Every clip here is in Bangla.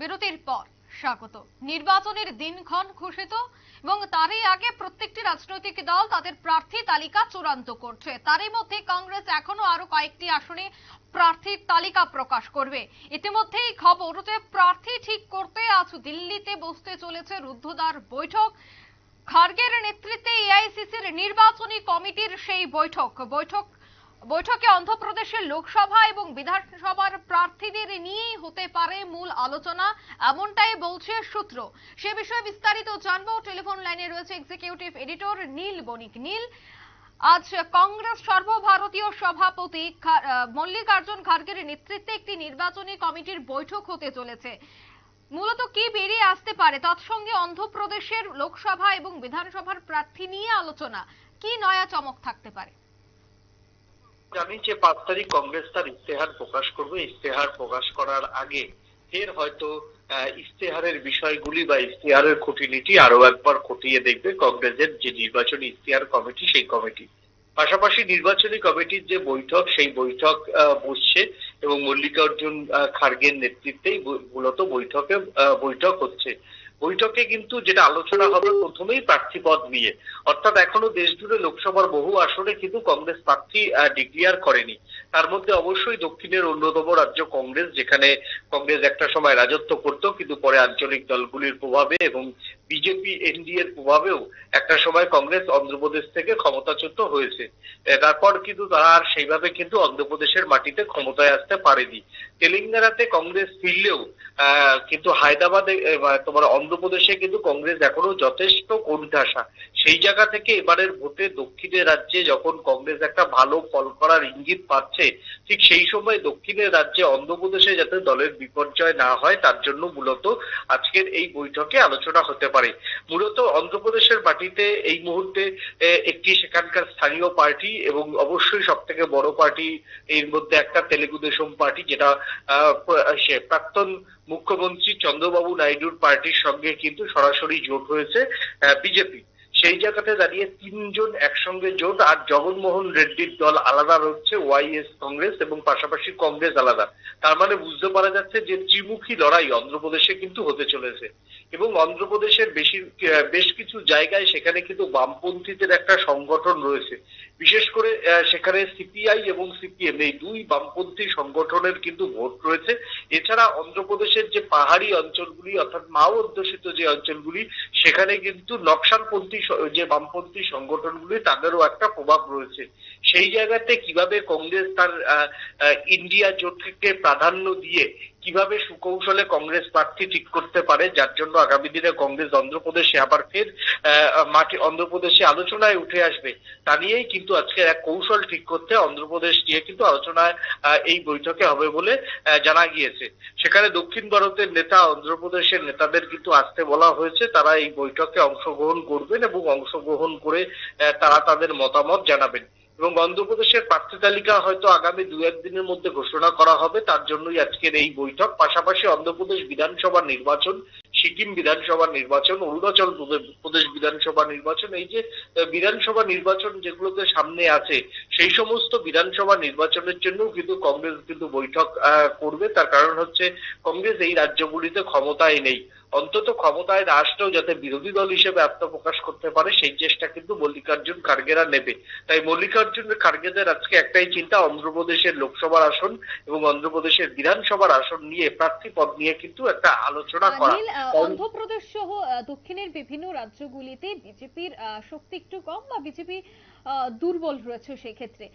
বিরতির পর স্বাগত। নির্বাচনের দিনক্ষণ ঘোষিত এবং তারই আগে প্রত্যেকটি রাজনৈতিক দল তাদের প্রার্থী তালিকা চূড়ান্ত করছে। তারই মধ্যে কংগ্রেস এখনো আরো কয়েকটি আসনে প্রার্থীর তালিকা প্রকাশ করবে। ইতিমধ্যেই খবর যে প্রার্থী ঠিক করতে আজ দিল্লিতে বসতে চলেছে রুদ্ধদ্বার বৈঠক। খার্গের নেতৃত্বে এআইসিসির নির্বাচনী কমিটির সেই বৈঠকে অন্ধ্রপ্রদেশের লোকসভা এবং বিধানসভার প্রার্থীদের নিয়েই হতে পারে মূল আলোচনা, এমনটাই বলছে সূত্র। সে বিষয়ে বিস্তারিত জানবো। টেলিফোন লাইনে রয়েছে এক্সিকিউটিভ এডিটর নীল বণিক। নীল, আজ কংগ্রেস সর্বভারতীয় সভাপতি মল্লিকার্জুন খার্গের নেতৃত্বে একটি নির্বাচনী কমিটির বৈঠক হতে চলেছে। মূলত কি বেরিয়ে আসতে পারে? তৎসঙ্গে অন্ধ্রপ্রদেশের লোকসভা এবং বিধানসভার প্রার্থী নিয়ে আলোচনা, কি নয়া চমক থাকতে পারে? জানি যে 5 তারিখ কংগ্রেস তার ইস্তেহার প্রকাশ করবে। ইস্তেহার প্রকাশ করার আগে ফের হয়তো ইস্তেহারের বিষয়গুলি বা ইস্তেহারের খুঁটিনাটি আরো একবার খতিয়ে দেখবে কংগ্রেসের যে নির্বাচনী ইস্তেহার কমিটি, সেই কমিটি। পাশাপাশি নির্বাচনী কমিটির যে বৈঠক, সেই বৈঠক বসছে এবং মল্লিকার্জুন খার্গের নেতৃত্বেই মূলত বৈঠক হচ্ছে। বৈঠকে কিন্তু যেটা আলোচনা হবে প্রথমেই প্রার্থী পদ নিয়ে, অর্থাৎ এখনো দেশ জুড়ে লোকসভার বহু আসনে কিন্তু কংগ্রেস প্রার্থী ডিক্লেয়ার করেনি। তার মধ্যে অবশ্যই দক্ষিণের অন্যতম রাজ্য কংগ্রেস, যেখানে কংগ্রেস একটা সময় রাজত্ব করত, কিন্তু পরে আঞ্চলিক দলগুলির প্রভাবে এবং বিজেপি এনডিএ এর প্রভাবেও একটা সময় কংগ্রেস অন্ধ্রপ্রদেশ থেকে ক্ষমতাচ্যুত হয়েছে। তারপর কিন্তু তারা আর সেইভাবে কিন্তু অন্ধ্রপ্রদেশের মাটিতে ক্ষমতায় আসতে পারেনি। তেলেঙ্গানাতে কংগ্রেস ফিরলেও কিন্তু হায়দ্রাবাদে তোমার অন্ধ্রপ্রদেশে কিন্তু কংগ্রেস এখনো যথেষ্ট কোণঠাসা। সেই জায়গা থেকে এবারের ভোটে দক্ষিণের রাজ্যে যখন কংগ্রেস একটা ভালো ফল করার ইঙ্গিত পাচ্ছে, ঠিক সেই সময় দক্ষিণের রাজ্যে অন্ধ্রপ্রদেশে যাতে দলের বিপর্যয় না হয় তার জন্য মূলত আজকের এই বৈঠকে আলোচনা হতে পারে। মূলত অন্ধ্রপ্রদেশের মাটিতে এই মুহূর্তে একটি সেখানকার স্থানীয় পার্টি এবং অবশ্যই সব থেকে বড় পার্টি এর মধ্যে একটা তেলেগু দেশম পার্টি, যেটা প্রাক্তন মুখ্যমন্ত্রী চন্দ্রবাবু নাইডুর পার্টির সঙ্গে কিন্তু সরাসরি জোট হয়েছে বিজেপি। সেই জায়গাতে দাঁড়িয়ে তিনজন একসঙ্গে জোট, আর জগনমোহন রেড্ডির দল আলাদা রয়েছে, ওয়াইএস কংগ্রেস, এবং পাশাপাশি কংগ্রেস আলাদা। তার মানে বুঝতে পারা যাচ্ছে যে ত্রিমুখী লড়াই অন্ধ্রপ্রদেশে কিন্তু হতে চলেছে। এবং অন্ধ্রপ্রদেশের বেশ কিছু জায়গায় সেখানে কিন্তু বামপন্থীদের একটা সংগঠন রয়েছে। বিশেষ করে সেখানে সিপিআই এবং সিপিএম, এই দুই বামপন্থী সংগঠনের কিন্তু ভোট রয়েছে। এছাড়া অন্ধ্রপ্রদেশের যে পাহাড়ি অঞ্চলগুলি, অর্থাৎ মাও অধ্যুষিত যে অঞ্চলগুলি, সেখানে কিন্তু নকশালপন্থী যে বামপন্থী সংগঠনগুলি, তাদেরও একটা প্রভাব রয়েছে। সেই জায়গাতে কিভাবে কংগ্রেস তার ইন্ডিয়া জোটকে প্রাধান্য দিয়ে কিভাবে সুকৌশলে কংগ্রেস প্রার্থী ঠিক করতে পারে, যার জন্য আগামী দিনে কংগ্রেস অন্ধ্রপ্রদেশে আবার ফের অন্ধ্রপ্রদেশে আলোচনায় উঠে আসবে, তা নিয়েই কিন্তু আজকে এক কৌশল ঠিক করতে অন্ধ্রপ্রদেশ নিয়ে কিন্তু আলোচনায় এই বৈঠকে হবে বলে জানা গিয়েছে। সেখানে দক্ষিণ ভারতের নেতা, অন্ধ্রপ্রদেশের নেতাদের কিন্তু আসতে বলা হয়েছে। তারা এই বৈঠকে অংশগ্রহণ করবেন এবং অংশগ্রহণ করে তারা তাদের মতামত জানাবেন। এবং অন্ধ্রপ্রদেশের প্রার্থী তালিকা হয়তো আগামী 2-1 দিনের মধ্যে ঘোষণা করা হবে, তার জন্যই আজকের এই বৈঠক। পাশাপাশি অন্ধ্রপ্রদেশ বিধানসভা নির্বাচন, সিকিম বিধানসভা নির্বাচন, অরুণাচল প্রদেশ বিধানসভা নির্বাচন, এই যে বিধানসভা নির্বাচন যেগুলোতে সামনে আছে, সেই সমস্ত বিধানসভা নির্বাচনের জন্য কিন্তু কংগ্রেস কিন্তু বৈঠক করবে। তার কারণ হচ্ছে কংগ্রেস এই রাজ্যগুলিতে ক্ষমতায় নেই, অন্তত ক্ষমতায় না আসলেও যাতে বিরোধী দল হিসেবে আত্মপ্রকাশ করতে পারে, সেই চেষ্টা কিন্তু মল্লিকার্জুন খার্গেরা নেবে। তাই মল্লিকার্জুন খার্গেদের আজকে একটাই চিন্তা, অন্ধ্রপ্রদেশের লোকসভার আসন এবং অন্ধ্রপ্রদেশের বিধানসভার আসন নিয়ে, প্রার্থী পদ নিয়ে কিন্তু একটা আলোচনা করা। অন্ধ্রপ্রদেশ সহ দক্ষিণের বিভিন্ন রাজ্যগুলিতে বিজেপির শক্তি একটু কম বা বিজেপি দুর্বল রয়েছে, সেক্ষেত্রে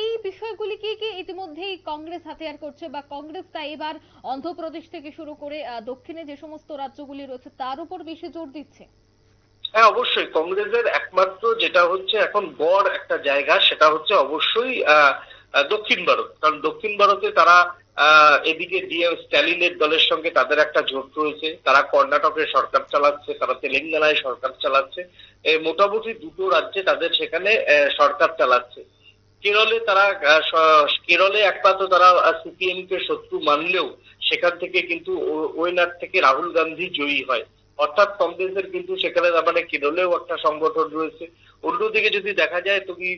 এই বিষয়গুলি কি ইতিমধ্যেই কংগ্রেস হাতিয়ার করছে, বা কংগ্রেস তাই এবার অন্ধ্রপ্রদেশ থেকে শুরু করে দক্ষিণে যে সমস্ত রাজ্যগুলি রয়েছে তার উপর বেশি জোর দিচ্ছে? হ্যাঁ, অবশ্যই কংগ্রেসের একমাত্র যেটা হচ্ছে এখন বড় একটা জায়গা, সেটা হচ্ছে অবশ্যই দক্ষিণ ভারত। কারণ দক্ষিণ ভারতে তারা এদিকে স্ট্যালিনের দলের সঙ্গে তাদের একটা জোট রয়েছে, তারা কর্ণাটকে সরকার চালাচ্ছে, তারা তেলেঙ্গানায় সরকার চালাচ্ছে, মোটামুটি দুটো রাজ্যে তাদের সেখানে সরকার চালাচ্ছে। কেরলে একমাত্র তারা সিপিএম কে শত্রু মানলেও সেখান থেকে কিন্তু ওয়েনার থেকে রাহুল গান্ধী জয়ী হয়। অর্থাৎ কংগ্রেসের কিন্তু সেখানে মানে কেরলেও একটা সংগঠন রয়েছে। অন্যদিকে যদি দেখা যায় তুমি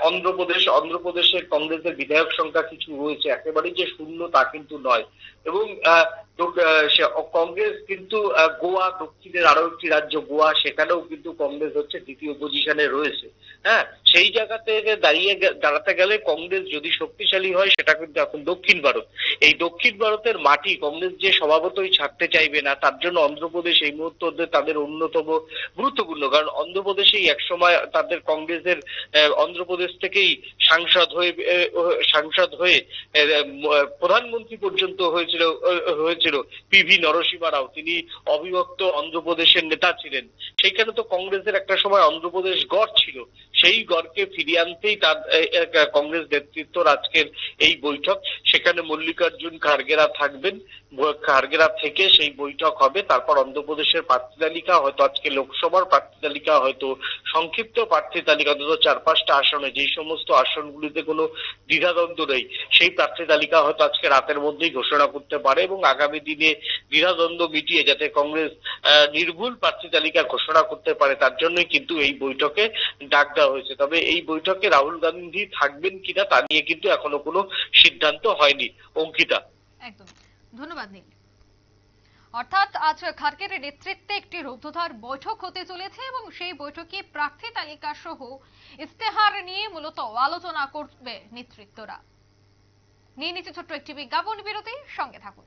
অন্ধ্রপ্রদেশের কংগ্রেসের বিধায়ক সংখ্যা কিছু রয়েছে, একেবারেই যে শূন্য তা কিন্তু নয়। এবং কংগ্রেস কিন্তু গোয়া, দক্ষিণের আরো একটি রাজ্য গোয়া, সেখানেও কিন্তু কংগ্রেস হচ্ছে দ্বিতীয় পজিশনে রয়েছে। হ্যাঁ, সেই জায়গা থেকে দাঁড়াতে গেলে কংগ্রেস যদি শক্তিশালী হয়, সেটা কিন্তু এখন দক্ষিণ ভারত। এই দক্ষিণ ভারতের মাটি কংগ্রেস যে স্বভাবতই ছাড়তে চাইবে না, তার জন্য অন্ধ্রপ্রদেশ এই মুহূর্তে তাদের অন্যতম গুরুত্বপূর্ণ। কারণ অন্ধ্রপ্রদেশেই একসময় তাদের কংগ্রেসের অন্ধ্রপ্রদেশ থেকেই সাংসদ হয়ে প্রধানমন্ত্রী পর্যন্ত হয়েছিল পিভি নরসিংহ রাও। তিনি অবিভক্ত অন্ধ্রপ্রদেশের নেতা ছিলেন। সেইখানে তো কংগ্রেসের একটা সময় অন্ধ্রপ্রদেশ গড় ছিল। সেই গড়কে ফিরিয়ে আনতেই তার কংগ্রেস নেতৃত্বর আজকের এই বৈঠক। সেখানে মল্লিকার্জুন খার্গেরা থাকবেন। খার্গেরা থেকে সেই বৈঠক হবে। তারপর অন্ধ্রপ্রদেশের প্রার্থী তালিকা হয়তো, আজকে লোকসভার প্রার্থী তালিকা হয়তো, সংক্ষিপ্ত প্রার্থী তালিকা অন্তত 4-5টা আসনে, যেই সমস্ত আসনগুলিতে কোনো দ্বিধাদ্বন্দ্ব নেই, সেই প্রার্থী তালিকা হয়তো আজকে রাতের মধ্যেই ঘোষণা করতে পারে এবং আগামী দিনে দ্বিধাদ্বন্দ্ব মিটিয়ে যাতে কংগ্রেস নির্ভুল প্রার্থী তালিকা ঘোষণা করতে পারে, তার জন্যই কিন্তু এই বৈঠকে ডাক দেওয়া হয়েছে। তবে এই বৈঠকে রাহুল গান্ধী থাকবেন কিনা তা নিয়ে কিন্তু এখনো কোনো সিদ্ধান্ত হয়নি। অঙ্কিতা। একদম, ধন্যবাদ নীল। অর্থাৎ আজ খার্গের নেতৃত্বে একটি রূদ্ধদ্বার বৈঠক হতে চলেছে এবং সেই বৈঠকে প্রার্থী তালিকা সহ ইস্তেহার নিয়ে মূলত আলোচনা করবে নেতৃত্বরা। নিয়ে নিচ্ছে ছোট্ট একটি বিজ্ঞাপন বিরতি, সঙ্গে থাকুন।